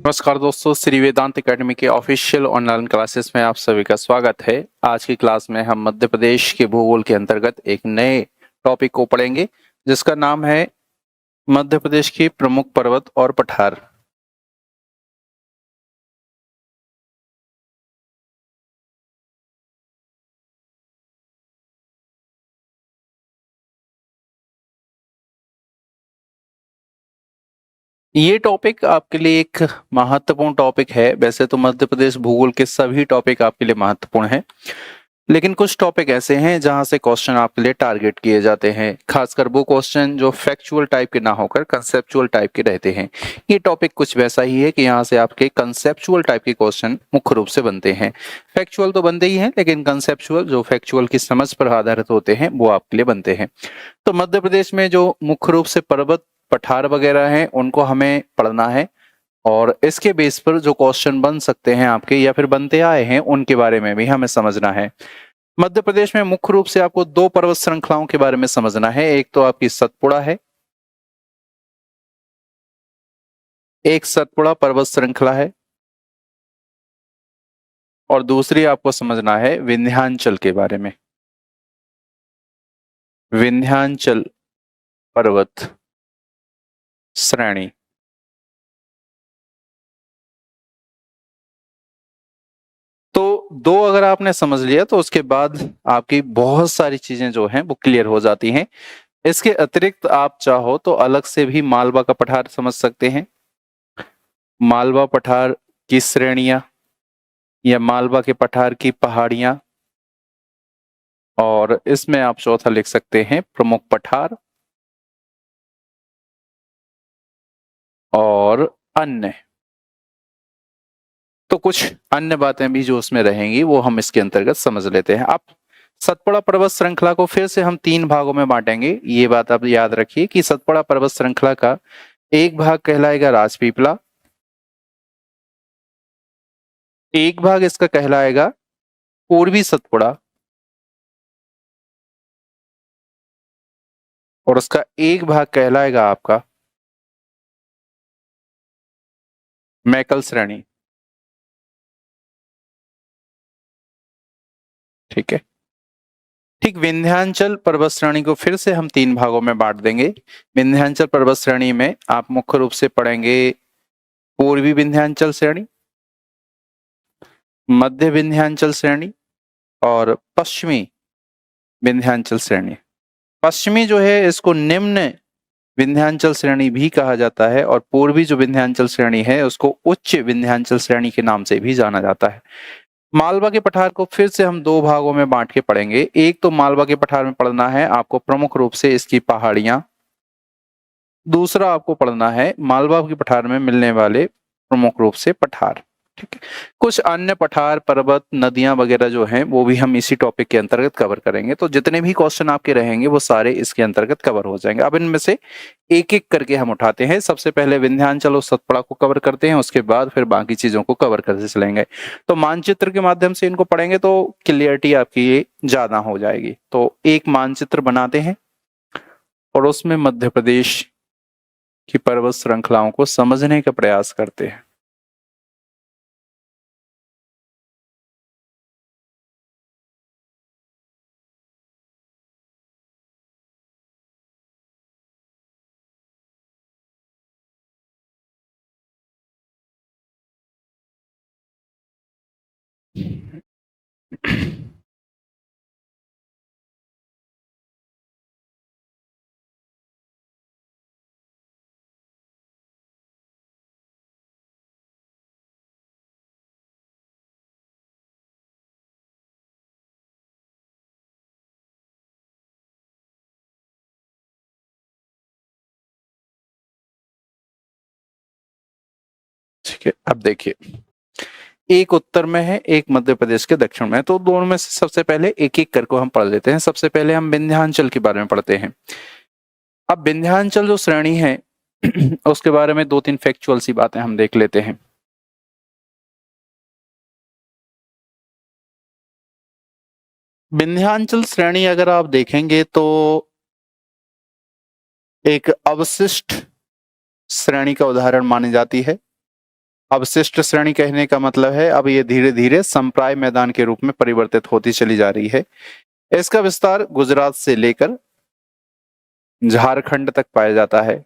नमस्कार दोस्तों, श्री वेदांत एकेडमी के ऑफिशियल ऑनलाइन क्लासेस में आप सभी का स्वागत है। आज की क्लास में हम मध्य प्रदेश के भूगोल के अंतर्गत एक नए टॉपिक को पढ़ेंगे जिसका नाम है मध्य प्रदेश के प्रमुख पर्वत और पठार। ये टॉपिक आपके लिए एक महत्वपूर्ण टॉपिक है। वैसे तो मध्य प्रदेश भूगोल के सभी टॉपिक आपके लिए महत्वपूर्ण हैं, लेकिन कुछ टॉपिक ऐसे हैं जहां से क्वेश्चन आपके लिए टारगेट किए जाते हैं, खासकर वो क्वेश्चन जो फैक्चुअल टाइप के ना होकर कंसेप्चुअल टाइप के रहते हैं। ये टॉपिक कुछ वैसा ही है कि यहाँ से आपके कंसेप्चुअल टाइप के क्वेश्चन मुख्य रूप से बनते हैं। फैक्चुअल तो बनते ही हैं, लेकिन कंसेप्चुअल जो फैक्चुअल की समझ पर आधारित होते हैं वो आपके लिए बनते हैं। तो मध्य प्रदेश में जो मुख्य रूप से पर्वत पठार वगैरह हैं उनको हमें पढ़ना है, और इसके बेस पर जो क्वेश्चन बन सकते हैं आपके या फिर बनते आए हैं उनके बारे में भी हमें समझना है। मध्य प्रदेश में मुख्य रूप से आपको दो पर्वत श्रृंखलाओं के बारे में समझना है। एक तो आपकी सतपुड़ा है, एक सतपुड़ा पर्वत श्रृंखला है, और दूसरी आपको समझना है विंध्याचल के बारे में। विंध्याचल पर्वत श्रेणी। तो दो अगर आपने समझ लिया तो उसके बाद आपकी बहुत सारी चीजें जो हैं वो क्लियर हो जाती हैं। इसके अतिरिक्त आप चाहो तो अलग से भी मालवा का पठार समझ सकते हैं, मालवा पठार की श्रेणियां या मालवा के पठार की पहाड़ियां, और इसमें आप चौथा लिख सकते हैं प्रमुख पठार और अन्य। तो कुछ अन्य बातें भी जो उसमें रहेंगी वो हम इसके अंतर्गत समझ लेते हैं। अब सतपुड़ा पर्वत श्रृंखला को फिर से हम 3 भागों में बांटेंगे। ये बात आप याद रखिए कि सतपुड़ा पर्वत श्रृंखला का एक भाग कहलाएगा राजपीपला, एक भाग इसका कहलाएगा पूर्वी सतपुड़ा, और उसका एक भाग कहलाएगा आपका मैकल श्रेणी। ठीक है। ठीक, विंध्याचल पर्वत श्रेणी को फिर से हम 3 भागों में बांट देंगे। विंध्याचल पर्वत श्रेणी में आप मुख्य रूप से पढ़ेंगे पूर्वी विंध्याचल श्रेणी, मध्य विंध्याचल श्रेणी और पश्चिमी विंध्याचल श्रेणी। पश्चिमी जो है इसको निम्न विंध्याचल श्रेणी भी कहा जाता है, और पूर्वी जो विंध्याचल श्रेणी है उसको उच्च विंध्याचल श्रेणी के नाम से भी जाना जाता है। मालवा के पठार को फिर से हम 2 भागों में बांट के पढ़ेंगे। एक तो मालवा के पठार में पढ़ना है आपको प्रमुख रूप से इसकी पहाड़ियां, दूसरा आपको पढ़ना है मालवा के पठार में मिलने वाले प्रमुख रूप से पठार। ठीक है। कुछ अन्य पठार, पर्वत, नदियां वगैरह जो हैं वो भी हम इसी टॉपिक के अंतर्गत कवर करेंगे। तो जितने भी क्वेश्चन आपके रहेंगे वो सारे इसके अंतर्गत कवर हो जाएंगे। अब इनमें से एक एक करके हम उठाते हैं। सबसे पहले विंध्याचल और सतपुड़ा को कवर करते हैं, उसके बाद फिर बाकी चीजों को कवर करते चलेंगे। तो मानचित्र के माध्यम से इनको पढ़ेंगे तो क्लियरिटी आपकी ये ज्यादा हो जाएगी। तो एक मानचित्र बनाते हैं और उसमें मध्य प्रदेश की पर्वत श्रृंखलाओं को समझने का प्रयास करते हैं। ठीक है, अब देखिए, एक उत्तर में है, एक मध्य प्रदेश के दक्षिण में है, तो दोनों में से सबसे पहले एक एक करके हम पढ़ लेते हैं। सबसे पहले हम विंध्याचल के बारे में पढ़ते हैं। अब विंध्याचल जो श्रेणी है उसके बारे में 2-3 फैक्चुअल सी बातें हम देख लेते हैं। विंध्याचल श्रेणी अगर आप देखेंगे तो एक अवशिष्ट श्रेणी का उदाहरण मानी जाती है। अवशिष्ट श्रेणी कहने का मतलब है अब ये धीरे धीरे संप्राय मैदान के रूप में परिवर्तित होती चली जा रही है। इसका विस्तार गुजरात से लेकर झारखंड तक पाया जाता है।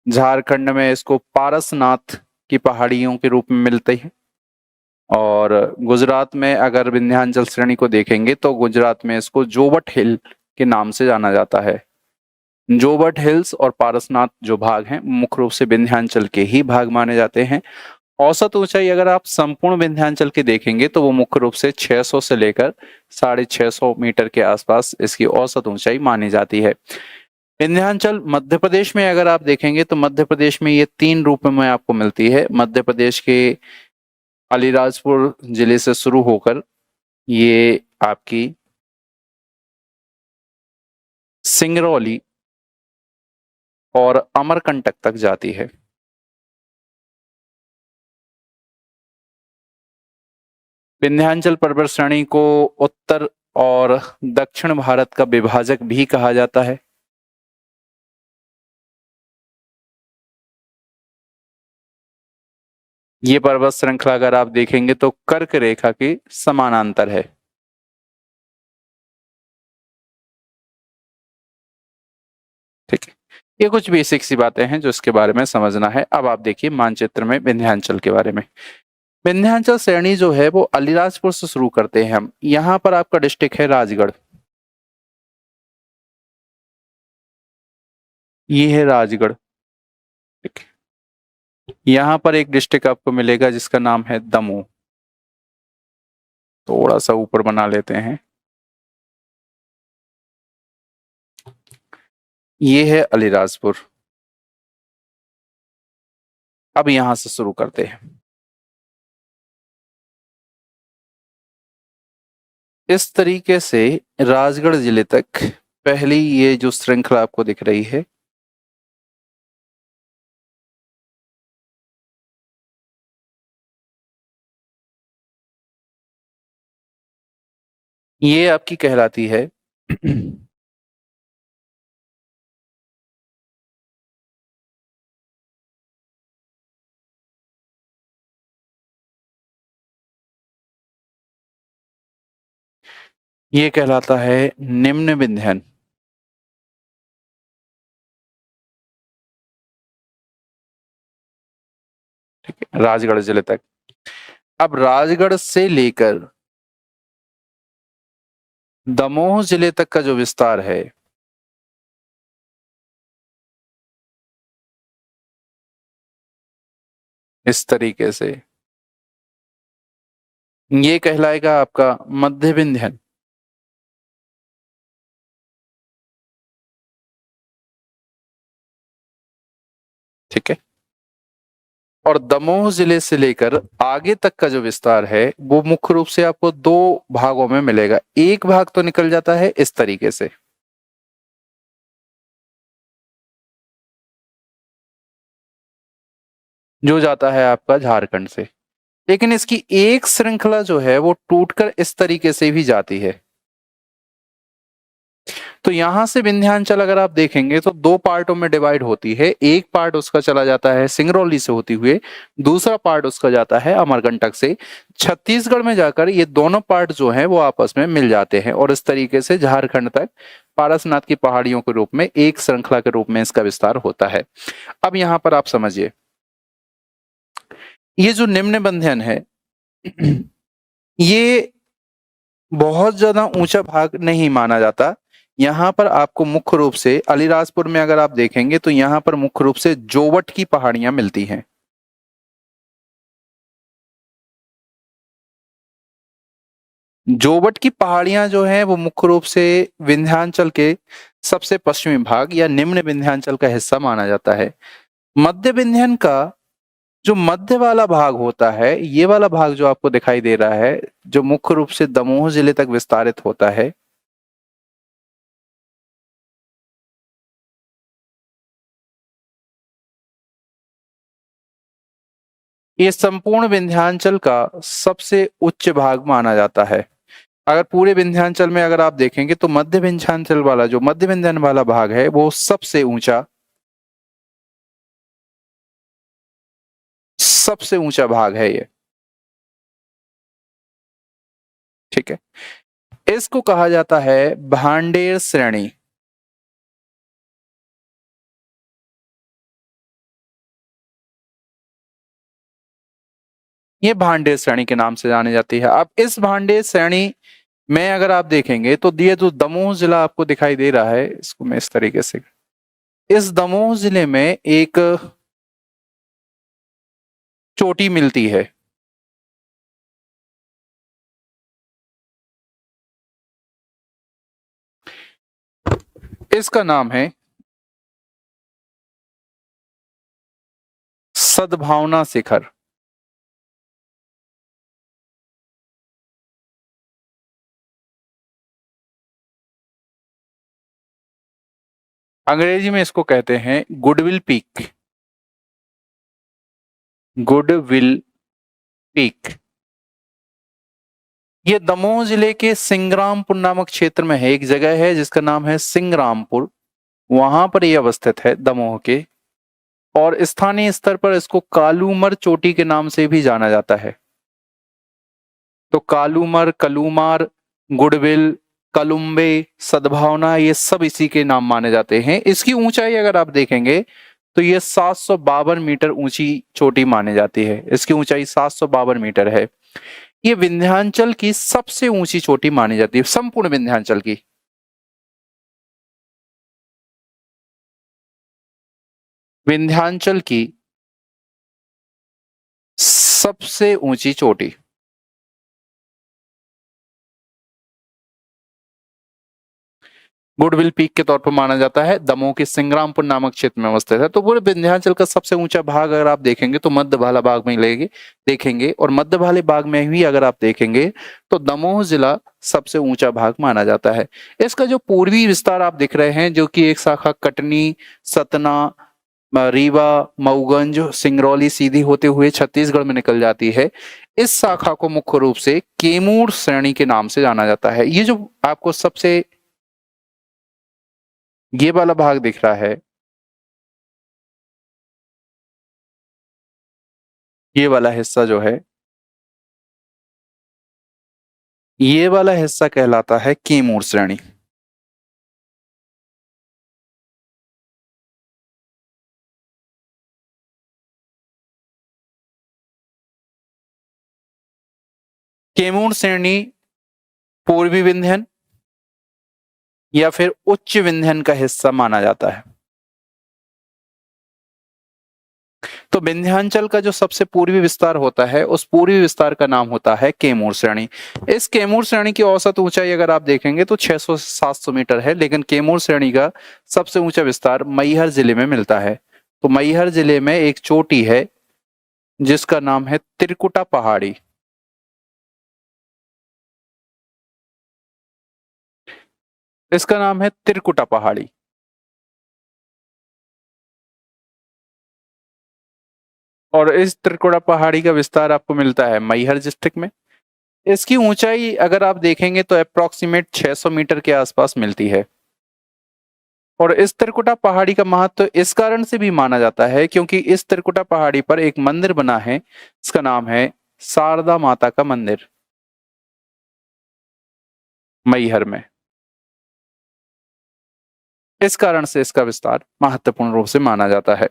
झारखंड में इसको पारसनाथ की पहाड़ियों के रूप में मिलते हैं और गुजरात में अगर विंध्याचल श्रेणी को देखेंगे तो गुजरात में इसको जोवट हिल के नाम से जाना जाता है। जोवट हिल्स और पारसनाथ जो भाग हैं मुख्य रूप से विंध्याचल के ही भाग माने जाते हैं। औसत ऊंचाई अगर आप संपूर्ण विंध्याचल की देखेंगे तो वो मुख्य रूप से 600 से लेकर 650 मीटर के आसपास इसकी औसत ऊंचाई मानी जाती है। विंध्याचल मध्य प्रदेश में अगर आप देखेंगे तो मध्य प्रदेश में ये 3 रूप में आपको मिलती है। मध्य प्रदेश के अलीराजपुर जिले से शुरू होकर ये आपकी सिंगरौली और अमरकंटक तक जाती है। विंध्याचल पर्वत श्रेणी को उत्तर और दक्षिण भारत का विभाजक भी कहा जाता है। ये पर्वत श्रृंखला अगर आप देखेंगे तो कर्क रेखा के समानांतर है। ठीक है, ये कुछ बेसिक सी बातें हैं जो इसके बारे में समझना है। अब आप देखिए मानचित्र में विंध्याचल के बारे में। विंध्याचल श्रेणी जो है वो अलीराजपुर से शुरू करते हैं हम। यहाँ पर आपका डिस्ट्रिक्ट है राजगढ़, ये है राजगढ़। ठीक है, यहाँ पर एक डिस्ट्रिक्ट आपको मिलेगा जिसका नाम है दमोह। थोड़ा सा ऊपर बना लेते हैं, ये है अलीराजपुर। अब यहां से शुरू करते हैं। इस तरीके से राजगढ़ जिले तक पहली ये जो श्रृंखला आपको दिख रही है ये आपकी कहलाती है ये कहलाता है निम्न विंध्यन। ठीक है, राजगढ़ जिले तक। अब राजगढ़ से लेकर दमोह जिले तक का जो विस्तार है इस तरीके से ये कहलाएगा आपका मध्य विंध्यन। ठीक है, और दमोह जिले से लेकर आगे तक का जो विस्तार है वो मुख्य रूप से आपको 2 भागों में मिलेगा। एक भाग तो निकल जाता है इस तरीके से, जो जाता है आपका झारखंड से, लेकिन इसकी एक श्रृंखला जो है वो टूटकर इस तरीके से भी जाती है। तो यहां से विंध्याचल अगर आप देखेंगे तो 2 पार्टों में डिवाइड होती है। एक पार्ट उसका चला जाता है सिंगरौली से होती हुए, दूसरा पार्ट उसका जाता है अमरकंटक से। छत्तीसगढ़ में जाकर ये दोनों पार्ट जो हैं वो आपस में मिल जाते हैं और इस तरीके से झारखंड तक पारसनाथ की पहाड़ियों के रूप में एक श्रृंखला के रूप में इसका विस्तार होता है। अब यहां पर आप समझिए, ये जो निम्न बंधन है ये बहुत ज्यादा ऊंचा भाग नहीं माना जाता। यहाँ पर आपको मुख्य रूप से अलीराजपुर में अगर आप देखेंगे तो यहाँ पर मुख्य रूप से जोवट की पहाड़ियां मिलती हैं। जोवट की पहाड़ियां जो हैं वो मुख्य रूप से विंध्याचल के सबसे पश्चिमी भाग या निम्न विंध्याचल का हिस्सा माना जाता है। मध्य विंध्यन का जो मध्य वाला भाग होता है, ये वाला भाग जो आपको दिखाई दे रहा है, जो मुख्य रूप से दमोह जिले तक विस्तारित होता है, ये संपूर्ण विंध्याचल का सबसे उच्च भाग माना जाता है। अगर पूरे विंध्याचल में अगर आप देखेंगे तो मध्य विंध्याचल वाला जो मध्य विंध्यन वाला भाग है वो सबसे ऊंचा सबसे ऊंचा भाग है ये। ठीक है, इसको कहा जाता है भांडेर श्रेणी। ये भांडेर श्रेणी के नाम से जानी जाती है। अब इस भांडेर श्रेणी में अगर आप देखेंगे तो ये जो दमोह जिला आपको दिखाई दे रहा है, इसको मैं इस तरीके से, इस दमोह जिले में एक चोटी मिलती है, इसका नाम है सद्भावना शिखर। अंग्रेजी में इसको कहते हैं गुडविल पीक। गुडविल पीक ये दमोह जिले के सिंग्रामपुर नामक क्षेत्र में है। एक जगह है जिसका नाम है सिंग्रामपुर, वहां पर यह अवस्थित है दमोह के, और स्थानीय स्तर पर इसको कालूमर चोटी के नाम से भी जाना जाता है। तो कालूमर, कलूमार, गुडविल, कलुम्बे, सद्भावना, ये सब इसी के नाम माने जाते हैं। इसकी ऊंचाई अगर आप देखेंगे तो ये 752 मीटर ऊंची चोटी मानी जाती है। इसकी ऊंचाई 752 मीटर है। ये विंध्याचल की सबसे ऊंची चोटी मानी जाती है, संपूर्ण विंध्याचल की। विंध्याचल की सबसे ऊंची चोटी। गुडविल पीक के तौर पर माना जाता है, दमोह के सिंग्रामपुर नामक क्षेत्र में अवस्थित है। तो पूरे विंध्याचल का सबसे ऊंचा भाग अगर आप देखेंगे तो मध्य भाला बाग में देखेंगे, और मध्य भाले बाग में भी अगर आप देखेंगे तो दमोह जिला सबसे ऊंचा भाग माना जाता है। इसका जो पूर्वी विस्तार आप दिख रहे हैं, जो कि एक शाखा कटनी, सतना, रीवा, मऊगंज, सिंगरौली सीधी होते हुए छत्तीसगढ़ में निकल जाती है, इस शाखा को मुख्य रूप से केमूर श्रेणी के नाम से जाना जाता है। ये जो आपको सबसे ये वाला भाग दिख रहा है, ये वाला हिस्सा जो है, ये वाला हिस्सा कहलाता है केमूर श्रेणी। केमूर श्रेणी पूर्वी विंध्यन या फिर उच्च विंध्यन का हिस्सा माना जाता है। तो विंध्याचल का जो सबसे पूर्वी विस्तार होता है, उस पूर्वी विस्तार का नाम होता है केमूर श्रेणी। इस केमूर श्रेणी की औसत ऊंचाई अगर आप देखेंगे तो 600 से 700 मीटर है, लेकिन केमूर श्रेणी का सबसे ऊंचा विस्तार मैहर जिले में मिलता है। तो मैहर जिले में एक चोटी है जिसका नाम है त्रिकुटा पहाड़ी। इसका नाम है त्रिकुटा पहाड़ी। और इस त्रिकुटा पहाड़ी का विस्तार आपको मिलता है मैहर डिस्ट्रिक्ट में। इसकी ऊंचाई अगर आप देखेंगे तो अप्रोक्सीमेट 600 मीटर के आसपास मिलती है। और इस त्रिकुटा पहाड़ी का महत्व इस कारण से भी माना जाता है क्योंकि इस त्रिकुटा पहाड़ी पर एक मंदिर बना है, इसका नाम है शारदा माता का मंदिर, मैहर में। इस कारण से इसका विस्तार महत्वपूर्ण रूप से माना जाता है।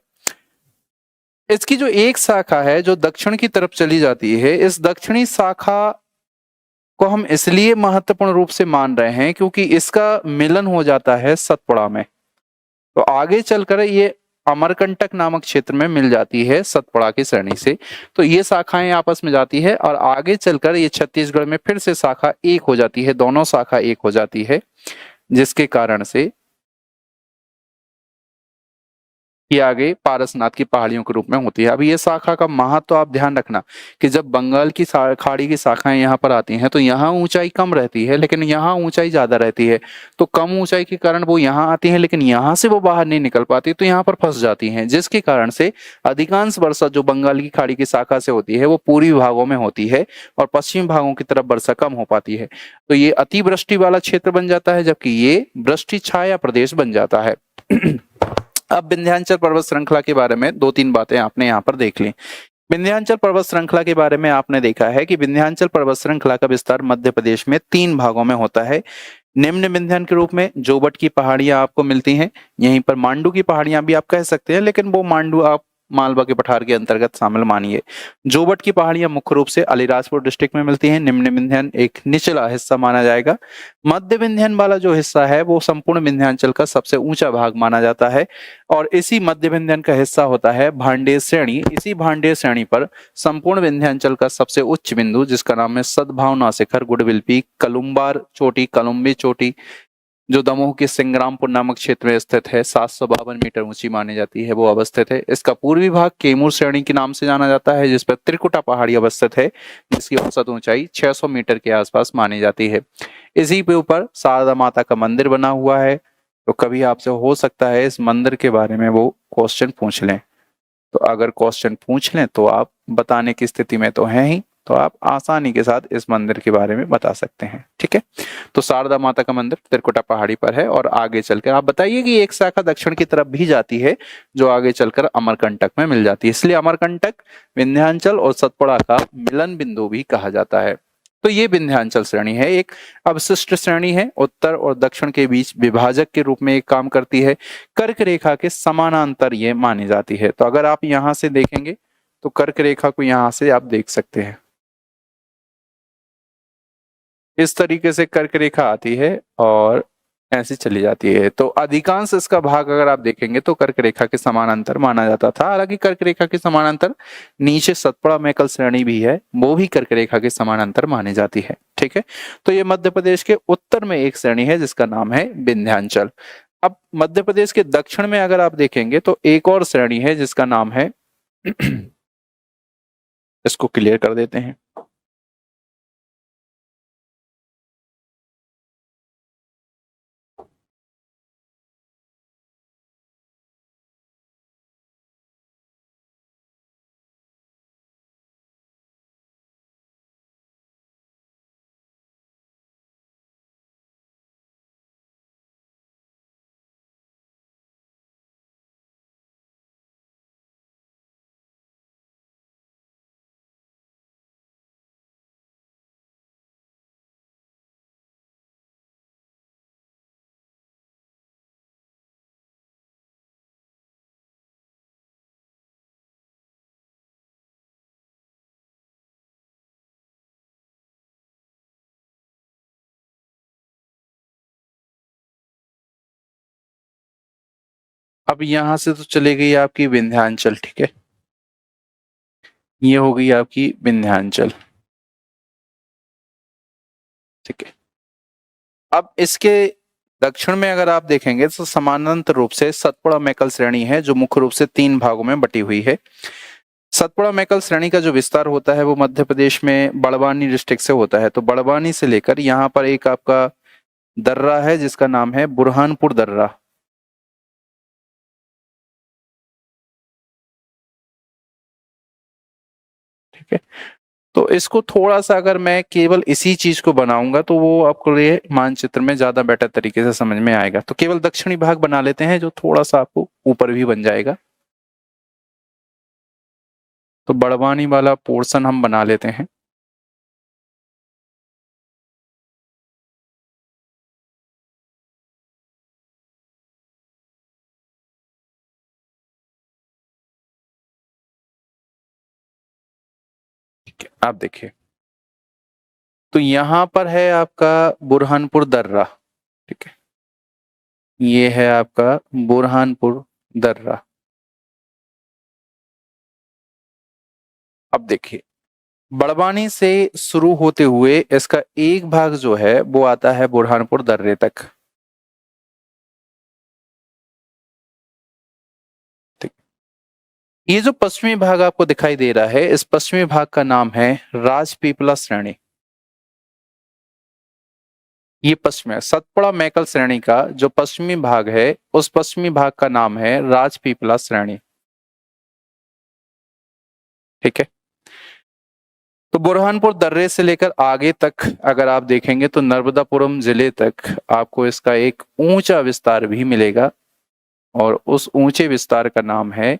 इसकी जो एक शाखा है जो दक्षिण की तरफ चली जाती है, इस दक्षिणी शाखा को हम इसलिए महत्वपूर्ण रूप से मान रहे हैं क्योंकि इसका मिलन हो जाता है सतपुड़ा में। तो आगे चलकर ये अमरकंटक नामक क्षेत्र में मिल जाती है सतपुड़ा की श्रेणी से। तो ये शाखाएं आपस में जाती है और आगे चलकर ये छत्तीसगढ़ में फिर से शाखा एक हो जाती है, दोनों शाखा एक हो जाती है, जिसके कारण से ये आगे पारसनाथ की पहाड़ियों के रूप में होती है। अब ये शाखा का महत्व तो आप ध्यान रखना कि जब बंगाल की खाड़ी की शाखाएं यहाँ पर आती हैं तो यहाँ ऊंचाई कम रहती है लेकिन यहाँ ऊंचाई ज्यादा रहती है। तो कम ऊंचाई के कारण वो यहाँ आती है लेकिन यहाँ से वो बाहर नहीं निकल पाती, तो यहाँ पर फंस जाती हैं, जिसके कारण से अधिकांश वर्षा जो बंगाल की खाड़ी की शाखा से होती है वो पूर्वी भागों में होती है और पश्चिमी भागों की तरफ वर्षा कम हो पाती है। तो ये अतिवृष्टि वाला क्षेत्र बन जाता है जबकि ये वृष्टि छाया प्रदेश बन जाता है। अब विंध्याचल पर्वत श्रृंखला के बारे में 2-3 बातें आपने यहाँ पर देख ली। विंध्याचल पर्वत श्रृंखला के बारे में आपने देखा है कि विंध्याचल पर्वत श्रृंखला का विस्तार मध्य प्रदेश में 3 भागों में होता है। निम्न विंध्यान के रूप में जोबट की पहाड़ियां आपको मिलती हैं। यहीं पर मांडू की पहाड़ियां भी आप कह सकते हैं, लेकिन वो मांडू आप मालवा के पठार के अंतर्गत शामिल मानिए। जोबट की पहाड़ियां मुख्य रूप से अलीराजपुर डिस्ट्रिक्ट में मिलती हैं। निम्न विंध्यान एक निचला हिस्सा माना जाएगा। मध्य विंध्यान वाला जो हिस्सा है वो संपूर्ण विंध्याचल का सबसे ऊंचा भाग माना जाता है और इसी मध्य विंध्यान का हिस्सा होता है भांडेर श्रेणी। इसी भांडेर श्रेणी पर संपूर्ण विंध्याचल का सबसे उच्च बिंदु, जिसका नाम है सद्भावना शिखर, गुडविल पीक, कलुम्बार चोटी, कलुम्बी चोटी, जो दमोह के सिंग्रामपुर नामक क्षेत्र में स्थित है, 752 मीटर ऊंची मानी जाती है, वो अवस्थित है। इसका पूर्वी भाग कैमूर श्रेणी के नाम से जाना जाता है, जिस पर त्रिकुटा पहाड़ी अवस्थित है, जिसकी औसत ऊंचाई 600 मीटर के आसपास मानी जाती है। इसी पे ऊपर शारदा माता का मंदिर बना हुआ है। तो कभी आपसे हो सकता है इस मंदिर के बारे में वो क्वेश्चन पूछ लें, तो अगर क्वेश्चन पूछ लें तो आप बताने की स्थिति में तो हैं ही, तो आप आसानी के साथ इस मंदिर के बारे में बता सकते हैं। ठीक है, तो शारदा माता का मंदिर त्रिकुटा पहाड़ी पर है और आगे चलकर आप बताइए कि एक शाखा दक्षिण की तरफ भी जाती है, जो आगे चलकर अमरकंटक में मिल जाती है। इसलिए अमरकंटक विंध्याचल और सतपुड़ा का मिलन बिंदु भी कहा जाता है। तो ये विंध्याचल श्रेणी है, एक अवशिष्ट श्रेणी है, उत्तर और दक्षिण के बीच विभाजक के रूप में एक काम करती है। कर्क रेखा के समानांतर ये मानी जाती है। तो अगर आप यहां से देखेंगे तो कर्क रेखा को यहां से आप देख सकते हैं, इस तरीके से कर्क रेखा आती है और ऐसी चली जाती है। तो अधिकांश इसका भाग अगर आप देखेंगे तो कर्क रेखा के समानांतर माना जाता था। हालांकि कर्क रेखा के समानांतर नीचे सतपुड़ा मैकल श्रेणी भी है, वो भी कर्क रेखा के समानांतर मानी जाती है। ठीक है, तो ये मध्य प्रदेश के उत्तर में एक श्रेणी है जिसका नाम है विंध्याचल। अब मध्य प्रदेश के दक्षिण में अगर आप देखेंगे तो एक और श्रेणी है जिसका नाम है इसको क्लियर कर देते हैं। अब यहां से तो चली गई आपकी विंध्याचल। ठीक है, ये हो गई आपकी विंध्याचल। ठीक है, अब इसके दक्षिण में अगर आप देखेंगे तो समानांतर रूप से सतपुड़ा मैकल श्रेणी है, जो मुख्य रूप से 3 भागों में बटी हुई है। सतपुड़ा मैकल श्रेणी का जो विस्तार होता है वो मध्य प्रदेश में बड़वानी डिस्ट्रिक्ट से होता है। तो बड़वानी से लेकर यहाँ पर एक आपका दर्रा है जिसका नाम है बुरहानपुर दर्रा। ठीक है, तो इसको थोड़ा सा अगर मैं केवल इसी चीज को बनाऊंगा तो वो आपको लिए मानचित्र में ज्यादा बेटर तरीके से समझ में आएगा। तो केवल दक्षिणी भाग बना लेते हैं जो थोड़ा सा आपको ऊपर भी बन जाएगा। तो बड़वानी वाला पोर्शन हम बना लेते हैं। ठीक है, आप देखिए, तो यहां पर है आपका बुरहानपुर दर्रा। ठीक है, ये है आपका बुरहानपुर दर्रा। अब देखिए, बड़वानी से शुरू होते हुए इसका एक भाग जो है वो आता है बुरहानपुर दर्रे तक। ठीक, ये जो पश्चिमी भाग आपको दिखाई दे रहा है, इस पश्चिमी भाग का नाम है राजपीपला श्रेणी। ये पश्चिम है, सतपुड़ा मैकल श्रेणी का जो पश्चिमी भाग है उस पश्चिमी भाग का नाम है राजपीपला श्रेणी। ठीक है, तो बुरहानपुर दर्रे से लेकर आगे तक अगर आप देखेंगे तो नर्मदापुरम जिले तक आपको इसका एक ऊंचा विस्तार भी मिलेगा और उस ऊंचे विस्तार का नाम है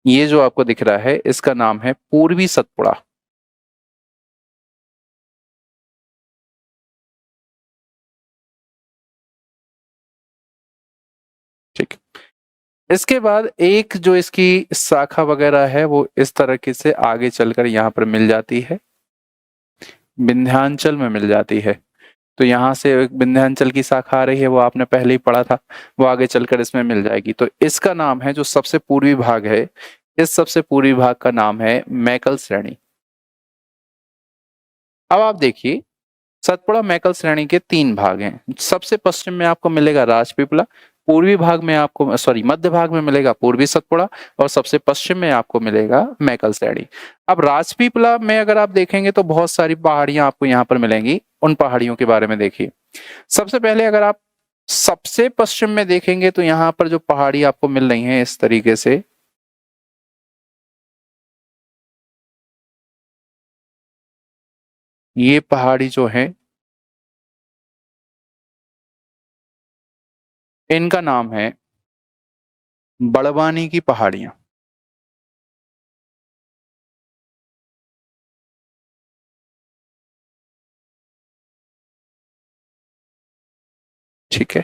ये जो आपको दिख रहा है इसका नाम है पूर्वी सतपुड़ा। ठीक। इसके बाद एक जो इसकी शाखा वगैरह है वो इस तरीके से आगे चलकर यहाँ पर मिल जाती है, विंध्याचल में मिल जाती है। तो यहाँ से एक विंध्याचल की शाखा आ रही है, वो आपने पहले ही पढ़ा था, वो आगे चलकर इसमें मिल जाएगी। तो इसका नाम है, जो सबसे पूर्वी भाग है, इस सबसे पूर्वी भाग का नाम है मैकल श्रेणी। अब आप देखिए, सतपुड़ा मैकल श्रेणी के 3 भाग हैं। सबसे पश्चिम में आपको मिलेगा राजपीपला, पूर्वी भाग में आपको मध्य भाग में मिलेगा पूर्वी सतपुड़ा, और सबसे पश्चिम में आपको मिलेगा मैकल श्रेणी। अब राजपीपला में अगर आप देखेंगे तो बहुत सारी पहाड़ियां आपको यहाँ पर मिलेंगी। उन पहाड़ियों के बारे में देखिए। सबसे पहले अगर आप सबसे पश्चिम में देखेंगे तो यहाँ पर जो पहाड़ी आपको मिल रही है इस तरीके से, ये पहाड़ी जो है इनका नाम है बड़वानी की पहाड़ियां। ठीक है।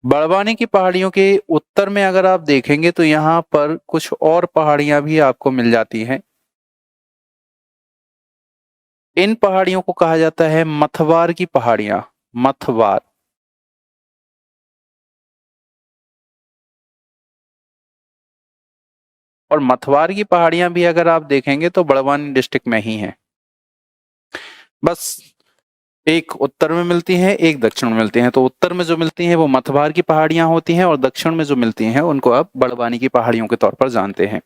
बड़वानी की पहाड़ियों के उत्तर में अगर आप देखेंगे तो यहाँ पर कुछ और पहाड़ियां भी आपको मिल जाती हैं। इन पहाड़ियों को कहा जाता है मथवार की पहाड़ियां, मथवार। और मथवार की पहाड़ियां भी अगर आप देखेंगे तो बड़वानी डिस्ट्रिक्ट में ही है। बस एक उत्तर में मिलती है, एक दक्षिण में मिलती है। तो उत्तर में जो मिलती हैं वो मथवार की पहाड़ियां होती हैं, और दक्षिण में जो मिलती हैं उनको आप बड़वानी की पहाड़ियों के तौर पर जानते हैं।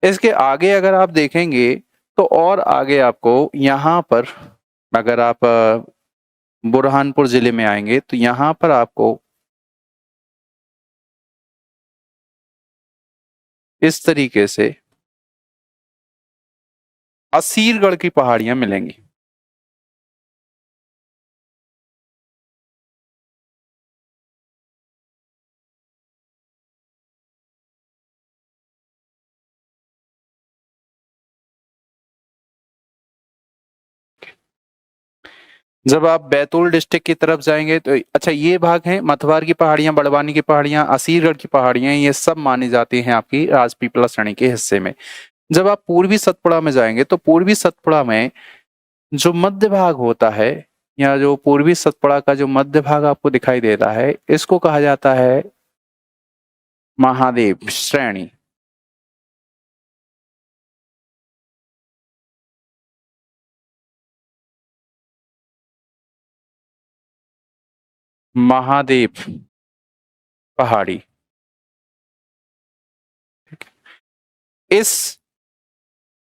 इसके आगे अगर आप देखेंगे तो और आगे आपको यहाँ पर, अगर आप बुरहानपुर जिले में आएंगे तो यहाँ पर आपको इस तरीके से असीरगढ़ की पहाड़ियां मिलेंगी। जब आप बैतूल डिस्ट्रिक्ट की तरफ जाएंगे तो अच्छा, ये भाग है मथवार की पहाड़ियां, बड़वानी की पहाड़ियां, असीरगढ़ की पहाड़ियां, ये सब मानी जाती हैं आपकी राजपीपला श्रेणी के हिस्से में। जब आप पूर्वी सतपुड़ा में जाएंगे तो पूर्वी सतपुड़ा में जो मध्य भाग होता है, या जो पूर्वी सतपुड़ा का जो मध्य भाग आपको दिखाई दे रहा है, इसको कहा जाता है महादेव श्रेणी। महादेव पहाड़ी। इस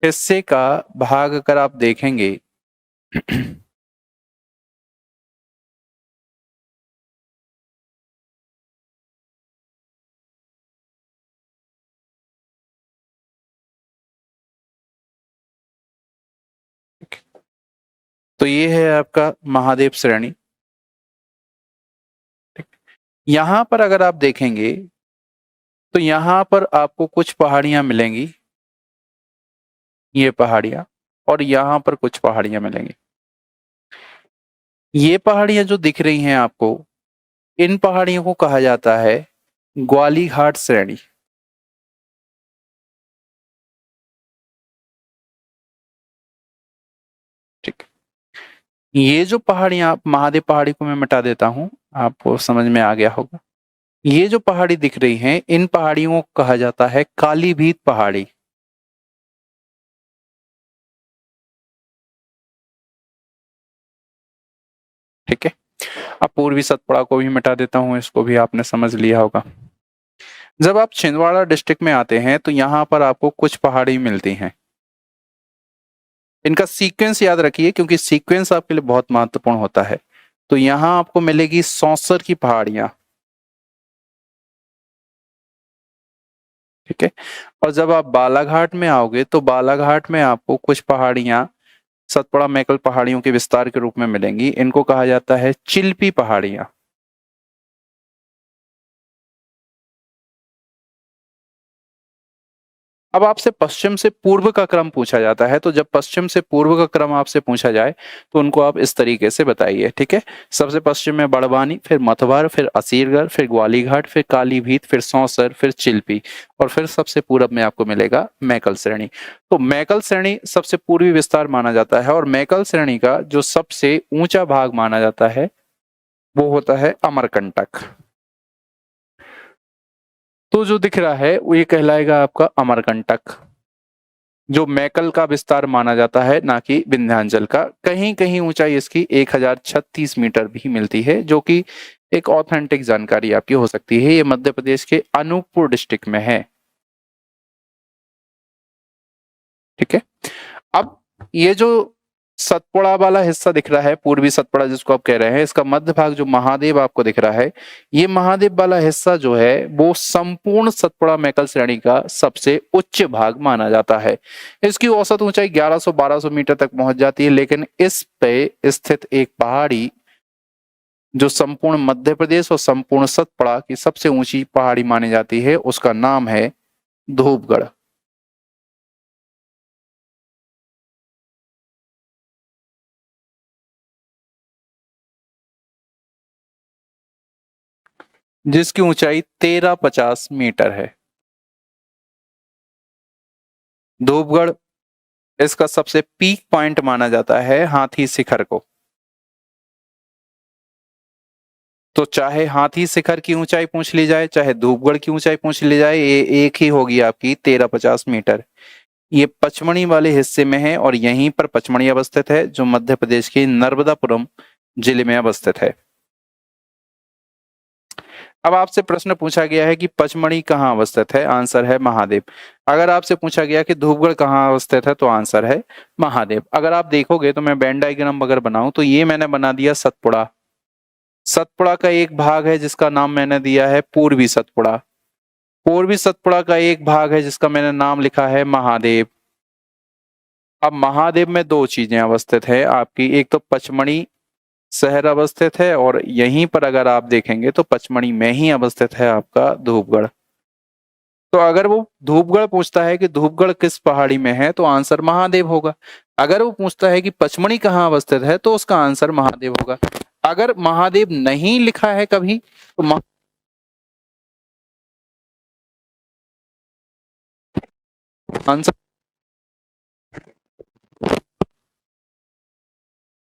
हिस्से का भाग अगर आप देखेंगे तो ये है आपका महादेव श्रेणी। यहां पर अगर आप देखेंगे तो यहां पर आपको कुछ पहाड़ियां मिलेंगी, ये पहाड़ियां, और यहां पर कुछ पहाड़ियां मिलेंगी। ये पहाड़ियां जो दिख रही हैं आपको, इन पहाड़ियों को कहा जाता है ग्वाली घाट श्रेणी। ठीक। ये जो पहाड़ियां, महादेव पहाड़ी को मैं मिटा देता हूं, आपको समझ में आ गया होगा। ये जो पहाड़ी दिख रही हैं, इन पहाड़ियों को कहा जाता है काली भीत पहाड़ी। ठीक है। अब पूर्वी सतपुड़ा को भी मिटा देता हूं, इसको भी आपने समझ लिया होगा। जब आप छिंदवाड़ा डिस्ट्रिक्ट में आते हैं तो यहाँ पर आपको कुछ पहाड़ी मिलती हैं। इनका सीक्वेंस याद रखिए, क्योंकि सीक्वेंस आपके लिए बहुत महत्वपूर्ण होता है। तो यहाँ आपको मिलेगी सौंसर की पहाड़ियां। ठीक है। और जब आप बालाघाट में आओगे तो बालाघाट में आपको कुछ पहाड़ियां सतपुड़ा मैकल पहाड़ियों के विस्तार के रूप में मिलेंगी। इनको कहा जाता है चिल्पी पहाड़ियां। अब आपसे पश्चिम से पूर्व का क्रम पूछा जाता है, तो जब पश्चिम से पूर्व का क्रम आपसे पूछा जाए तो उनको आप इस तरीके से बताइए, ठीक है। सबसे पश्चिम में बड़वानी, फिर मतवार, फिर असीरगढ़, फिर ग्वालीघाट, फिर कालीभीत, फिर सौंसर, फिर चिल्पी, और फिर सबसे पूरब में आपको मिलेगा मैकल श्रेणी। तो मैकल श्रेणी सबसे पूर्वी विस्तार माना जाता है, और मैकल श्रेणी का जो सबसे ऊंचा भाग माना जाता है वो होता है अमरकंटक। तो जो दिख रहा है वो ये कहलाएगा आपका अमरकंटक, जो मैकल का विस्तार माना जाता है, ना कि विंध्याचल का। कहीं कहीं ऊंचाई इसकी 1036 मीटर भी मिलती है, जो कि एक ऑथेंटिक जानकारी आपकी हो सकती है। ये मध्य प्रदेश के अनूपपुर डिस्ट्रिक्ट में है, ठीक है। अब ये जो सतपुड़ा वाला हिस्सा दिख रहा है, पूर्वी सतपुड़ा जिसको आप कह रहे हैं, इसका मध्य भाग जो महादेव आपको दिख रहा है, ये महादेव वाला हिस्सा जो है वो संपूर्ण सतपुड़ा मैकल श्रेणी का सबसे उच्च भाग माना जाता है। इसकी औसत ऊंचाई 1100-1200 मीटर तक पहुंच जाती है, लेकिन इस पे स्थित एक पहाड़ी जो संपूर्ण मध्य प्रदेश और संपूर्ण सतपुड़ा की सबसे ऊंची पहाड़ी मानी जाती है, उसका नाम है धूपगढ़। जिसकी ऊंचाई 1350 मीटर है। धूपगढ़ इसका सबसे पीक पॉइंट माना जाता है हाथी शिखर को। तो चाहे हाथी शिखर की ऊंचाई पूछ ली जाए, चाहे धूपगढ़ की ऊंचाई पूछ ली जाए, ये एक ही होगी आपकी 1350 मीटर। ये पचमणी वाले हिस्से में है, और यहीं पर पचमणी अवस्थित है, जो मध्य प्रदेश के नर्मदापुरम जिले में अवस्थित है। अब आपसे प्रश्न पूछा गया है कि पचमणी कहाँ अवस्थित है, आंसर है महादेव। अगर आपसे पूछा गया कि धूपगढ़ कहाँ अवस्थित है, तो आंसर है महादेव। अगर आप देखोगे तो मैं वेन डायग्राम अगर बनाऊं तो ये मैंने बना दिया सतपुड़ा। सतपुड़ा का एक भाग है जिसका नाम मैंने दिया है पूर्वी सतपुड़ा। पूर्वी सतपुड़ा का एक भाग है जिसका मैंने नाम लिखा है महादेव। अब महादेव में दो चीजें अवस्थित है आपकी, एक तो पचमणी शहर अवस्थित है, और यहीं पर अगर आप देखेंगे तो पचमणी में ही अवस्थित है आपका धूपगढ़। तो अगर वो धूपगढ़ पूछता है कि धूपगढ़ किस पहाड़ी में है, तो आंसर महादेव होगा। अगर वो पूछता है कि पचमणी कहाँ अवस्थित है, तो उसका आंसर महादेव होगा। अगर महादेव नहीं लिखा है कभी तो आंसर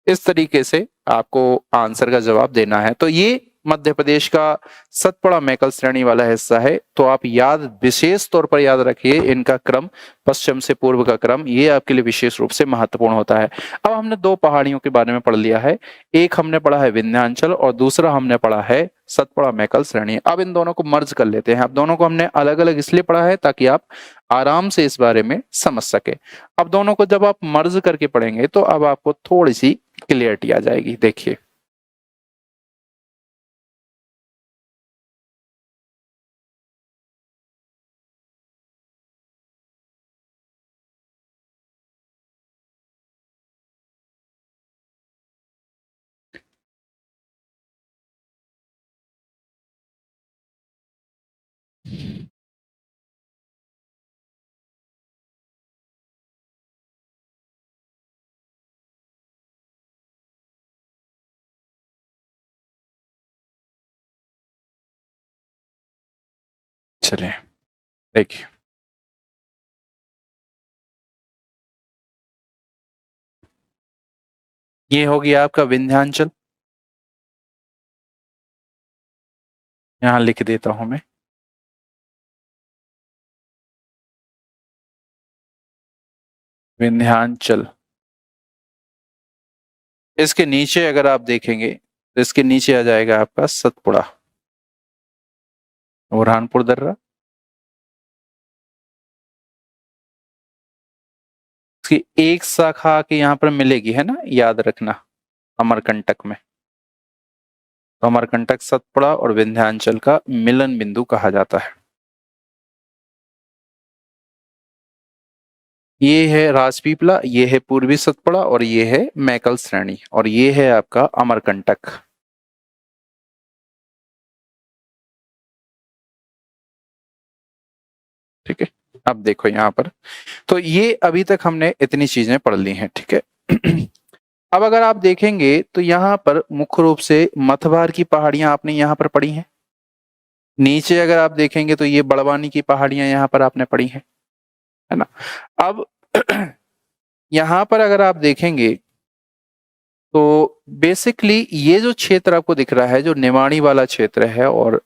इस तरीके से आपको आंसर का जवाब देना है। तो ये मध्य प्रदेश का सतपुड़ा मैकल श्रेणी वाला हिस्सा है। तो आप याद विशेष तौर पर याद रखिए इनका क्रम, पश्चिम से पूर्व का क्रम, ये आपके लिए विशेष रूप से महत्वपूर्ण होता है। अब हमने दो पहाड़ियों के बारे में पढ़ लिया है, एक हमने पढ़ा है विंध्याचल और दूसरा हमने पढ़ा है सतपुड़ा मैकल श्रेणी। अब इन दोनों को मर्ज कर लेते हैं। अब दोनों को हमने अलग अलग इसलिए पढ़ा है ताकि आप आराम से इस बारे में समझ सके। अब दोनों को जब आप मर्ज करके पढ़ेंगे तो अब आपको थोड़ी सी क्लियरिटी आ जाएगी। देखिए, चलिए देखिए, ये हो गया आपका विंध्याचल। यहां लिख देता हूं मैं, विंध्याचल। इसके नीचे अगर आप देखेंगे तो इसके नीचे आ जाएगा आपका सतपुड़ा, बुरहानपुर दर्रा। इसकी एक शाखा के यहाँ पर मिलेगी, है ना, याद रखना, अमरकंटक में। तो अमरकंटक सतपुड़ा और विंध्याचल का मिलन बिंदु कहा जाता है। ये है राजपीपला, ये है पूर्वी सतपुड़ा, और ये है मैकल श्रेणी, और ये है आपका अमरकंटक। ठीक है। अब देखो यहाँ पर, तो ये अभी तक हमने इतनी चीजें पढ़ ली हैं, ठीक है। अब अगर आप देखेंगे तो यहाँ पर मुख्य रूप से मथबार की पहाड़ियां आपने यहाँ पर पढ़ी हैं। नीचे अगर आप देखेंगे तो ये बड़वानी की पहाड़ियां यहाँ पर आपने पढ़ी हैं, है ना। अब यहाँ पर अगर आप देखेंगे तो बेसिकली ये जो क्षेत्र आपको दिख रहा है, जो निमाड़ी वाला क्षेत्र है और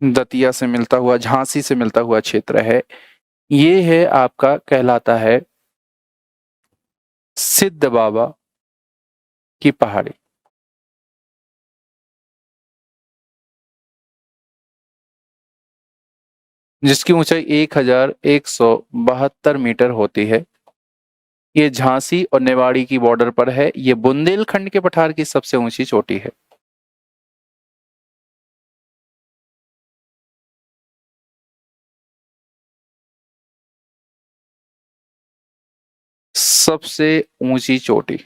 दतिया से मिलता हुआ, झांसी से मिलता हुआ क्षेत्र है, ये है आपका कहलाता है सिद्ध बाबा की पहाड़ी। जिसकी ऊंचाई 1172 मीटर होती है। ये झांसी और निवाड़ी की बॉर्डर पर है। ये बुंदेलखंड के पठार की सबसे ऊंची चोटी है। सबसे ऊंची चोटी।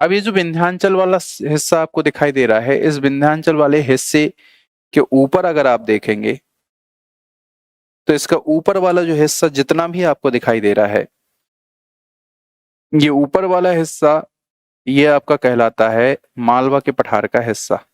अब ये जो विंध्याचल वाला हिस्सा आपको दिखाई दे रहा है, इस विंध्याचल वाले हिस्से के ऊपर अगर आप देखेंगे तो इसका ऊपर वाला जो हिस्सा जितना भी आपको दिखाई दे रहा है, ये ऊपर वाला हिस्सा ये आपका कहलाता है मालवा के पठार का हिस्सा।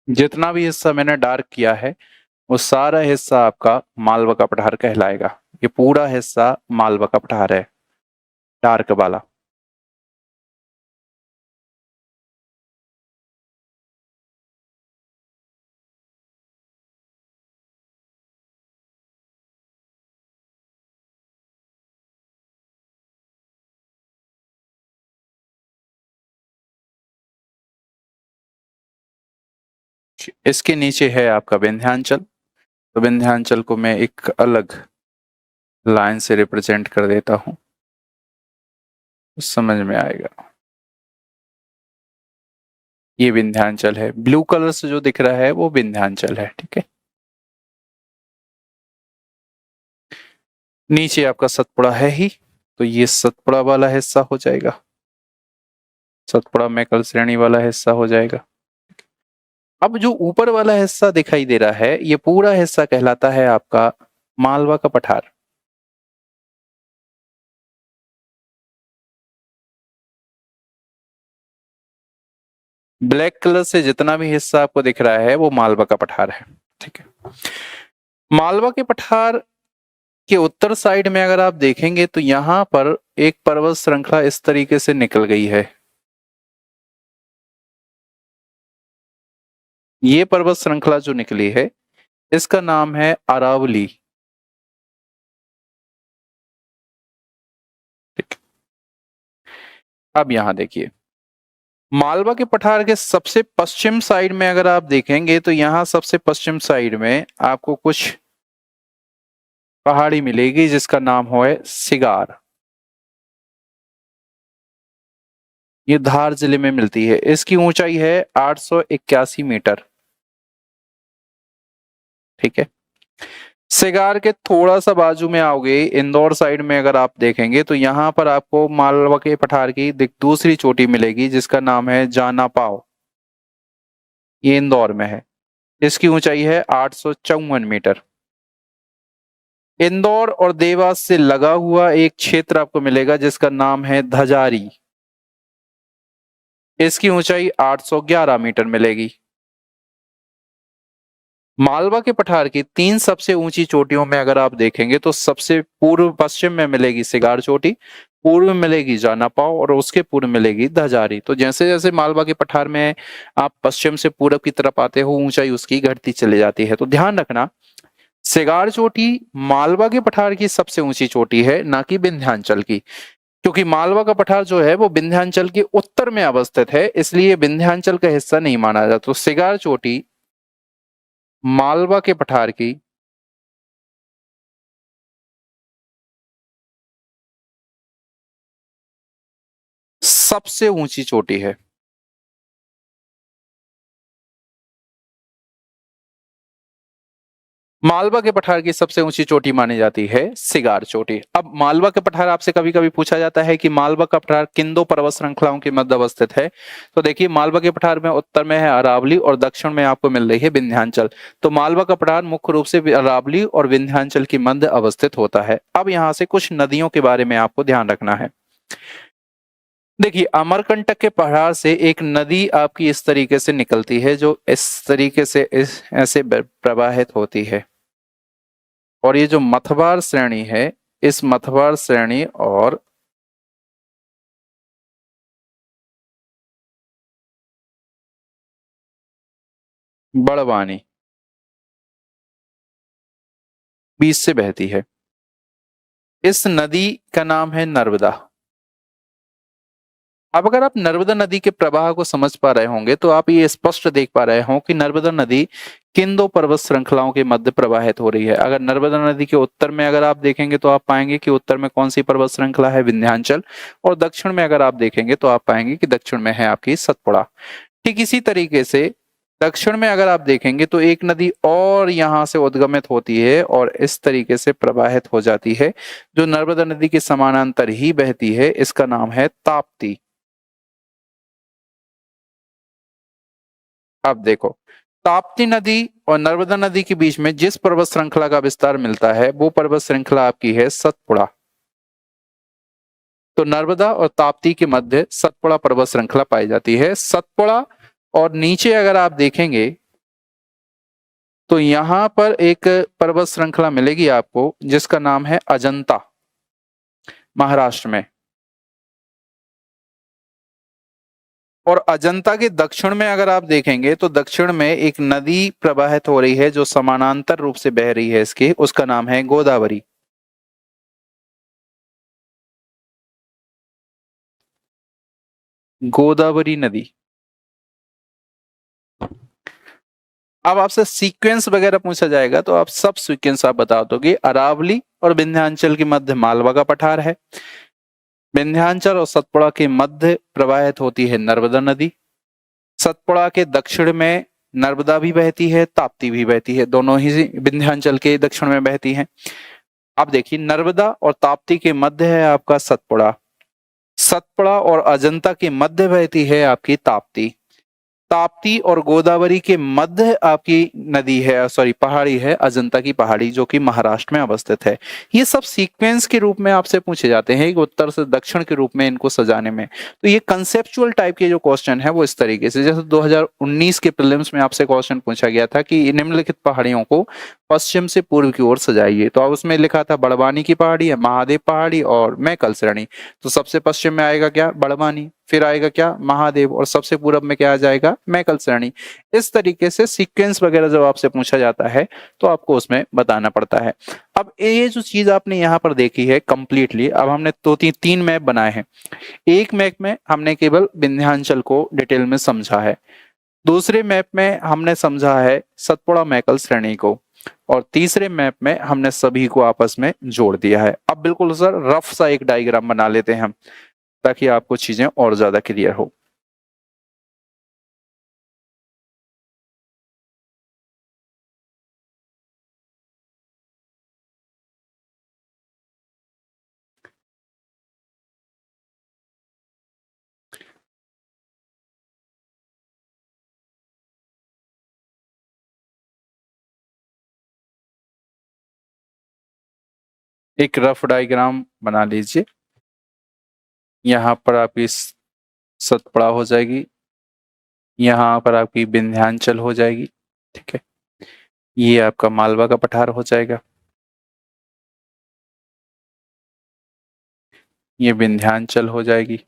जितना भी हिस्सा मैंने डार्क किया है वो सारा हिस्सा आपका मालवा का पठार कहलाएगा। ये पूरा हिस्सा मालवा का पठार है, डार्क वाला। इसके नीचे है आपका विंध्याचल। तो विंध्याचल को मैं एक अलग लाइन से रिप्रेजेंट कर देता हूं, समझ में आएगा। ये विंध्याचल है, ब्लू कलर से जो दिख रहा है वो विंध्याचल है, ठीक है। नीचे आपका सतपुड़ा है ही, तो ये सतपुड़ा वाला हिस्सा हो जाएगा, सतपुड़ा मैकल श्रेणी वाला हिस्सा हो जाएगा। अब जो ऊपर वाला हिस्सा दिखाई दे रहा है ये पूरा हिस्सा कहलाता है आपका मालवा का पठार। ब्लैक कलर से जितना भी हिस्सा आपको दिख रहा है वो मालवा का पठार है, ठीक है। मालवा के पठार के उत्तर साइड में अगर आप देखेंगे तो यहां पर एक पर्वत श्रृंखला इस तरीके से निकल गई है। ये पर्वत श्रृंखला जो निकली है इसका नाम है अरावली, ठीक। अब यहां देखिए, मालवा के पठार के सबसे पश्चिम साइड में अगर आप देखेंगे तो यहां सबसे पश्चिम साइड में आपको कुछ पहाड़ी मिलेगी जिसका नाम है सिगार। ये धार जिले में मिलती है। इसकी ऊंचाई है 881 मीटर, ठीक है। सिगार के थोड़ा सा बाजू में आओगे, इंदौर साइड में अगर आप देखेंगे तो यहाँ पर आपको मालवा के पठार की दूसरी चोटी मिलेगी जिसका नाम है जाना पाव। ये इंदौर में है। इसकी ऊंचाई है 854 मीटर। इंदौर और देवास से लगा हुआ एक क्षेत्र आपको मिलेगा जिसका नाम है धजारी। इसकी ऊंचाई 811 मीटर मिलेगी। मालवा के पठार की 3 सबसे ऊंची चोटियों में अगर आप देखेंगे तो सबसे पूर्व पश्चिम में मिलेगी सिगार चोटी, पूर्व में मिलेगी जानापाव और उसके पूर्व मिलेगी धजारी। तो जैसे जैसे मालवा के पठार में आप पश्चिम से पूरब की तरफ आते हो, ऊंचाई उसकी घटती चली जाती है। तो ध्यान रखना, सिगार चोटी मालवा के पठार की सबसे ऊंची चोटी है, ना कि विंध्याचल की, क्योंकि मालवा का पठार जो है वो विंध्याचल के उत्तर में अवस्थित है, इसलिए विंध्याचल का हिस्सा नहीं माना जाता। तो सिगार चोटी मालवा के पठार की सबसे ऊंची चोटी है। मालवा के पठार की सबसे ऊंची चोटी मानी जाती है सिगार चोटी। अब मालवा के पठार आपसे कभी कभी पूछा जाता है कि मालवा का पठार किन दो पर्वत श्रृंखलाओं के मध्य अवस्थित है। तो देखिए, मालवा के पठार में उत्तर में है अरावली और दक्षिण में आपको मिल रही है विंध्याचल। तो मालवा का पठार मुख्य रूप से अरावली और विंध्याचल के मध्य अवस्थित होता है। अब यहाँ से कुछ नदियों के बारे में आपको ध्यान रखना है। देखिए, अमरकंटक के पहाड़ से एक नदी आपकी इस तरीके से निकलती है, जो इस तरीके से इस ऐसे प्रवाहित होती है। और ये जो मथबार श्रेणी है, इस मथबार श्रेणी और बड़वानी बीच से बहती है। इस नदी का नाम है नर्मदा। अब अगर आप नर्मदा नदी के प्रवाह को समझ पा रहे होंगे तो आप ये स्पष्ट देख पा रहे हो कि नर्मदा नदी किन दो पर्वत श्रृंखलाओं के मध्य प्रवाहित हो रही है। अगर नर्मदा नदी के उत्तर में अगर आप देखेंगे तो आप पाएंगे कि उत्तर में कौन सी पर्वत श्रृंखला है, विंध्याचल। और दक्षिण में अगर आप देखेंगे तो आप पाएंगे कि दक्षिण में है आपकी सतपुड़ा। ठीक इसी तरीके से दक्षिण में अगर आप देखेंगे तो एक नदी और यहां से उद्गमित होती है और इस तरीके से प्रवाहित हो जाती है, जो नर्मदा नदी के समानांतर ही बहती है। इसका नाम है ताप्ती। अब देखो, ताप्ती नदी और नर्मदा नदी के बीच में जिस पर्वत श्रृंखला का विस्तार मिलता है वो पर्वत श्रृंखला आपकी है सतपुड़ा। तो नर्मदा और ताप्ती के मध्य सतपुड़ा पर्वत श्रृंखला पाई जाती है। सतपुड़ा और नीचे अगर आप देखेंगे तो यहां पर एक पर्वत श्रृंखला मिलेगी आपको जिसका नाम है अजंता, महाराष्ट्र में। और अजंता के दक्षिण में अगर आप देखेंगे तो दक्षिण में एक नदी प्रवाहित हो रही है जो समानांतर रूप से बह रही है इसके, उसका नाम है गोदावरी। गोदावरी नदी। अब आपसे सीक्वेंस वगैरह पूछा जाएगा तो आप सब सीक्वेंस आप बता दोगे। अरावली और विंध्याचल के मध्य मालवा का पठार है। विंध्याचल और सतपुड़ा के मध्य प्रवाहित होती है नर्मदा नदी। सतपुड़ा के दक्षिण में नर्मदा भी बहती है, ताप्ती भी बहती है, दोनों ही विंध्याचल के दक्षिण में बहती हैं। अब देखिए, नर्मदा और ताप्ती के मध्य है आपका सतपुड़ा। सतपुड़ा और अजंता के मध्य बहती है आपकी ताप्ती। ताप्ती और गोदावरी के मध्य आपकी नदी है, सॉरी पहाड़ी है, अजंता की पहाड़ी, जो कि महाराष्ट्र में अवस्थित है। ये सब सीक्वेंस के रूप में आपसे पूछे जाते हैं, उत्तर से दक्षिण के रूप में इनको सजाने में। तो ये कंसेप्चुअल टाइप के जो क्वेश्चन है वो इस तरीके से, जैसे 2019 के प्रीलिम्स में आपसे क्वेश्चन पूछा गया था कि निम्नलिखित पहाड़ियों को पश्चिम से पूर्व की ओर सजाइए। तो अब उसमें लिखा था बड़वानी की पहाड़ी है, महादेव पहाड़ी और मैकल श्रेणी। तो सबसे पश्चिम में आएगा क्या, बड़वानी, फिर आएगा क्या, महादेव, और सबसे पूरब में क्या आ जाएगा, मैकल श्रेणी। इस तरीके से सीक्वेंस वगैरह जब आपसे पूछा जाता है तो आपको उसमें बताना पड़ता है। अब ये जो चीज आपने यहाँ पर देखी है कंप्लीटली, अब हमने दो तीन मैप बनाए हैं। एक मैप में हमने केवल विंध्याचल को डिटेल में समझा है, दूसरे मैप में हमने समझा है सतपुड़ा मैकल श्रेणी को, और तीसरे मैप में हमने सभी को आपस में जोड़ दिया है। अब बिल्कुल सर रफ सा एक डायग्राम बना लेते हैं हम, ताकि आपको चीजें और ज्यादा क्लियर हो। एक रफ डायग्राम बना लीजिए। यहाँ पर आपकी सतपुड़ा हो जाएगी, यहाँ पर आपकी विंध्याचल हो जाएगी, ठीक है। ये आपका मालवा का पठार हो जाएगा, ये विंध्याचल हो जाएगी,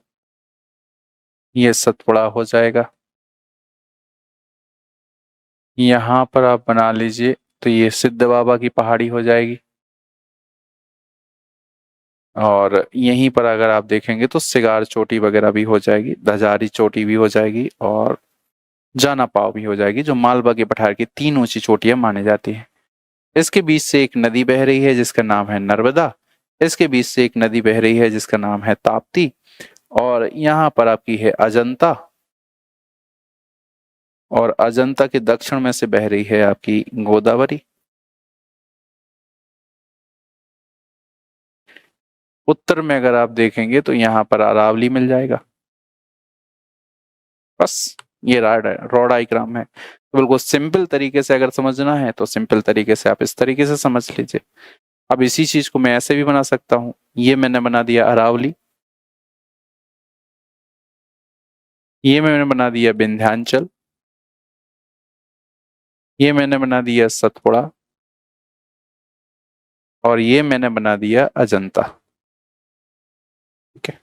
ये सतपुड़ा हो जाएगा। यहाँ पर आप बना लीजिए तो ये सिद्ध बाबा की पहाड़ी हो जाएगी, और यहीं पर अगर आप देखेंगे तो सिगार चोटी वगैरह भी हो जाएगी, धजारी चोटी भी हो जाएगी, और जाना पाव भी हो जाएगी, जो मालवा के पठार की 3 ऊंची चोटियां मानी जाती हैं। इसके बीच से एक नदी बह रही है जिसका नाम है नर्मदा। इसके बीच से एक नदी बह रही है जिसका नाम है ताप्ती, और यहाँ पर आपकी है अजंता, और अजंता के दक्षिण में से बह रही है आपकी गोदावरी। उत्तर में अगर आप देखेंगे तो यहाँ पर अरावली मिल जाएगा। बस ये रॉ डायग्राम है। तो बिल्कुल सिंपल तरीके से अगर समझना है तो सिंपल तरीके से आप इस तरीके से समझ लीजिए। अब इसी चीज को मैं ऐसे भी बना सकता हूं, ये मैंने बना दिया अरावली, ये मैंने बना दिया विंध्याचल, ये मैंने बना दिया सतपुड़ा, और ये मैंने बना दिया अजंता। ठीक है,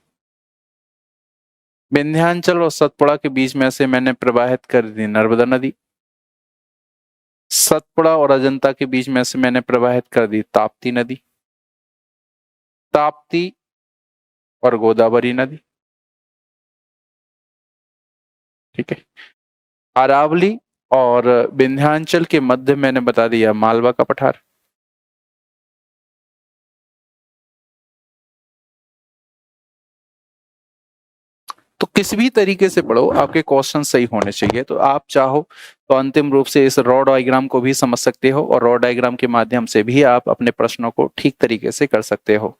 विंध्याचल और सतपुड़ा के बीच में से मैंने प्रवाहित कर दी नर्मदा नदी, सतपुड़ा और अजंता के बीच में से मैंने प्रवाहित कर दी ताप्ती नदी, ताप्ती और गोदावरी नदी। ठीक है, अरावली और विंध्याचल के मध्य मैंने बता दिया मालवा का पठार। तो किसी भी तरीके से पढ़ो, आपके क्वेश्चन सही होने चाहिए। तो आप चाहो तो अंतिम रूप से इस रॉ डायग्राम को भी समझ सकते हो, और रॉ डायग्राम के माध्यम से भी आप अपने प्रश्नों को ठीक तरीके से कर सकते हो।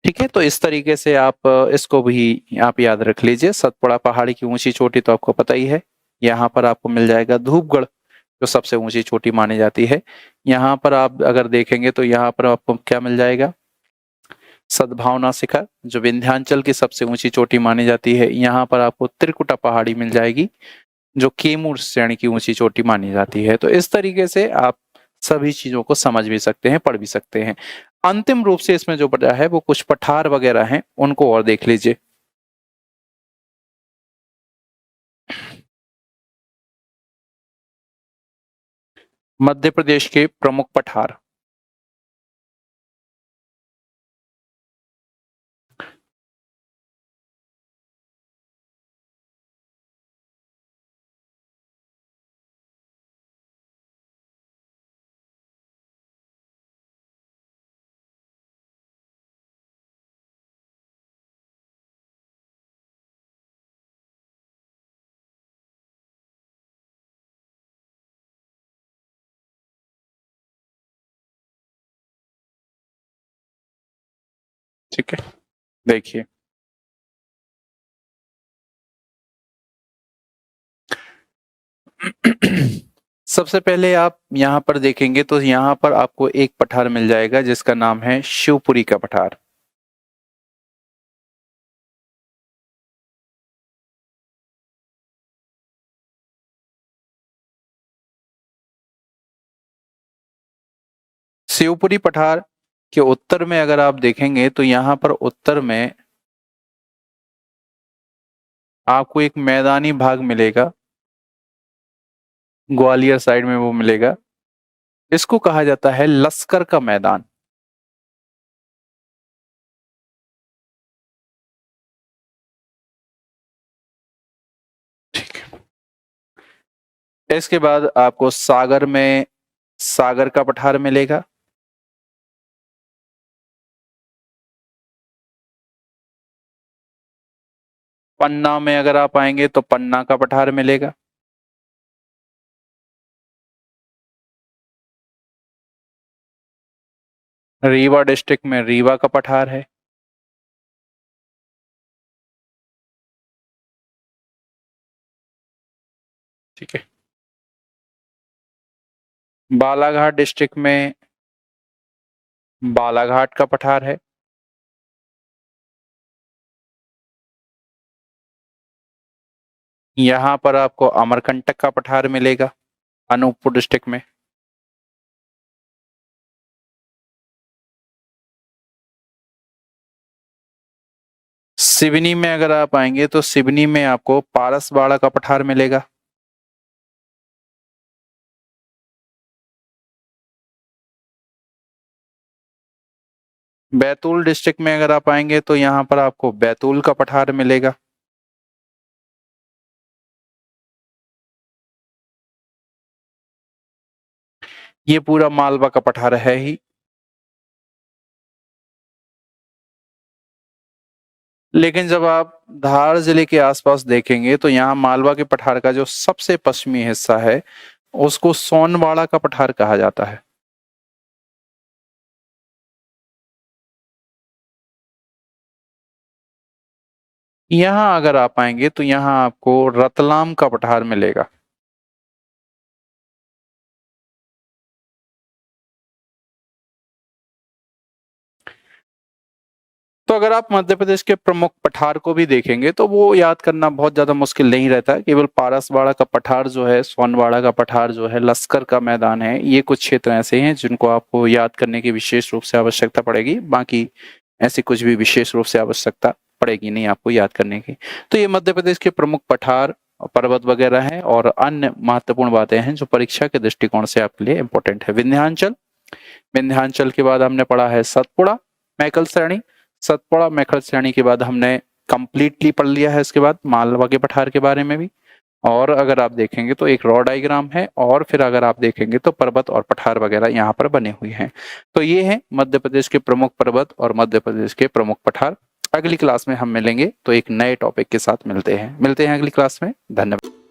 ठीक है, तो इस तरीके से आप इसको भी आप याद रख लीजिए। सतपुड़ा पहाड़ी की ऊंची चोटी तो आपको पता ही है, यहाँ पर आपको मिल जाएगा धूपगढ़, जो सबसे ऊंची चोटी मानी जाती है। यहाँ पर आप अगर देखेंगे तो यहाँ पर आपको क्या मिल जाएगा, सद्भावना शिखर, जो विंध्याचल की सबसे ऊंची चोटी मानी जाती है। यहाँ पर आपको त्रिकुटा पहाड़ी मिल जाएगी, जो कैमूर श्रेणी की ऊंची चोटी मानी जाती है। तो इस तरीके से आप सभी चीजों को समझ भी सकते हैं, पढ़ भी सकते हैं। अंतिम रूप से इसमें जो बचा है वो कुछ पठार वगैरह हैं, उनको और देख लीजिए। मध्य प्रदेश के प्रमुख पठार, ठीक है, देखिए सबसे पहले आप यहाँ पर देखेंगे तो यहाँ पर आपको एक पठार मिल जाएगा जिसका नाम है शिवपुरी का पठार। शिवपुरी पठार के उत्तर में अगर आप देखेंगे तो यहाँ पर उत्तर में आपको एक मैदानी भाग मिलेगा, ग्वालियर साइड में वो मिलेगा। इसको कहा जाता है लश्कर का मैदान। ठीक है, इसके बाद आपको सागर में सागर का पठार मिलेगा। पन्ना में अगर आप आएंगे तो पन्ना का पठार मिलेगा। रीवा डिस्ट्रिक्ट में रीवा का पठार है। ठीक है, बालाघाट डिस्ट्रिक्ट में बालाघाट का पठार है। यहाँ पर आपको अमरकंटक का पठार मिलेगा अनूपपुर डिस्ट्रिक्ट में। सिवनी में अगर आप आएंगे तो सिवनी में आपको पारसबाड़ा का पठार मिलेगा। बैतूल डिस्ट्रिक्ट में अगर आप आएंगे तो यहाँ पर आपको बैतूल का पठार मिलेगा। ये पूरा मालवा का पठार है ही। लेकिन जब आप धार जिले के आसपास देखेंगे तो यहाँ मालवा के पठार का जो सबसे पश्चिमी हिस्सा है उसको सोनवाड़ा का पठार कहा जाता है। यहाँ अगर आप आएंगे तो यहाँ आपको रतलाम का पठार मिलेगा। तो अगर आप मध्य प्रदेश के प्रमुख पठार को भी देखेंगे तो वो याद करना बहुत ज्यादा मुश्किल नहीं रहता। केवल पारसवाड़ा का पठार जो है, सोनवाड़ा का पठार जो है, लश्कर का मैदान है, ये कुछ क्षेत्र ऐसे हैं जिनको आपको याद करने की विशेष रूप से आवश्यकता पड़ेगी। बाकी ऐसी कुछ भी विशेष रूप से आवश्यकता पड़ेगी नहीं आपको याद करने की। तो ये मध्य प्रदेश के प्रमुख पठार, पर्वत वगैरह हैं और अन्य महत्वपूर्ण बातें हैं जो परीक्षा के दृष्टिकोण से आपके लिए इंपॉर्टेंट है। विंध्याचल, विंध्याचल के बाद हमने पढ़ा है सतपुड़ा, मैकल श्रेणी। सतपुड़ा मैकल श्रेणी के बाद हमने कंप्लीटली पढ़ लिया है इसके बाद मालवा के पठार के बारे में भी। और अगर आप देखेंगे तो एक रॉ डायग्राम है और फिर अगर आप देखेंगे तो पर्वत और पठार वगैरह यहाँ पर बने हुए हैं। तो ये है मध्य प्रदेश के प्रमुख पर्वत और मध्य प्रदेश के प्रमुख पठार। अगली क्लास में हम मिलेंगे तो एक नए टॉपिक के साथ मिलते हैं अगली क्लास में। धन्यवाद।